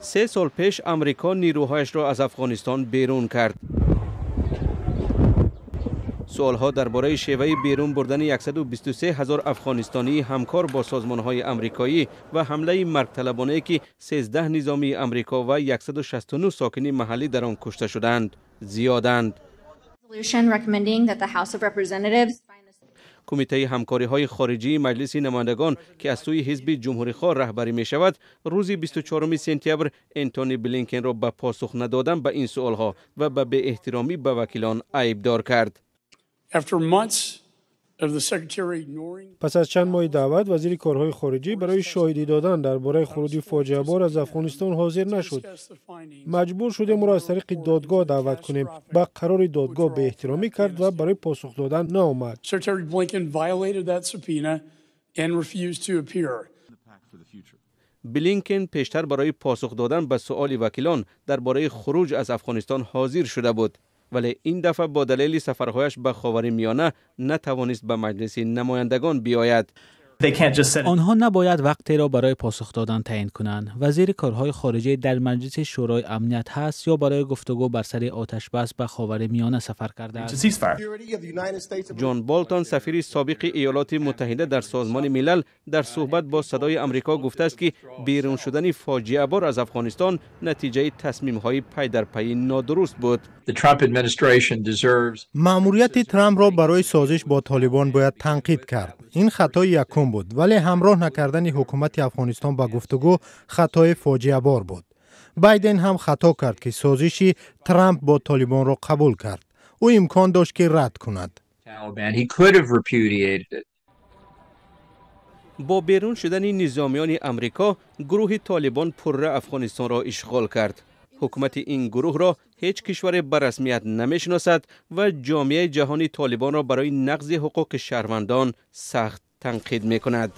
3 سال پیش امریکا نیروهایش را از افغانستان بیرون کرد. سوالها درباره شیوه بیرون بردن 123,000 افغانستانی همکار با سازمان‌های آمریکایی و حمله مرگ‌طلبانه که 13 نظامی آمریکا و 169 ساکن محلی در آن کشته شدند زیادند. کمیته همکاری‌های خارجی مجلس نمایندگان که از سوی حزب جمهوری‌خواه رهبری می‌شود، روز 24 سپتامبر انتونی بلینکن را به پاسخ ندادن به این سوالها و به بی‌احترامی به وکیلان عیبدار کرد. پس از چند ماه دعوت، وزیر کارهای خارجه برای شاهدی دادن درباره خروج فاجعه بار از افغانستان حاضر نشد. مجبور شدیم او را از طریق دادگاه دعوت کنیم. به قرار دادگاه به احترامی کرد و برای پاسخ دادن نآمد. بلینکن پیشتر برای پاسخ دادن به سؤال وکیلان درباره خروج از افغانستان حاضر شده بود، ولی این دفعه با دلیل سفرهایش به خاورمیانه نتوانست به مجلس نمایندگان بیاید. آنها نباید وقتی را برای پاسخ دادن تعیین کنند. وزیر کارهای خارجه در مجلس شورای امنیت هست یا برای گفتگو بر سر آتش بس به خاورمیانه سفر کرده است. جان بولتون سفیر سابق ایالات متحده در سازمان ملل در صحبت با صدای آمریکا گفته است که بیرون شدن فاجعه بار از افغانستان نتیجه تصمیم‌های پی در پی نادرست بود. مأموریت ترامپ را برای سازش با طالبان باید تنقید کرد. این خطای یکم بود، ولی همراه نکردن حکومت افغانستان با گفتگو خطای فاجعه بار بود. بایدن هم خطا کرد که سازش ترامپ با طالبان را قبول کرد. او امکان داشت که رد کند. با بیرون شدن نظامیان امریکا، گروه طالبان پره افغانستان را اشغال کرد. حکومت این گروه را هیچ کشور به رسمیت نمیشناسد و جامعه جهانی طالبان را برای نقض حقوق شهروندان سخت تنقید میکند.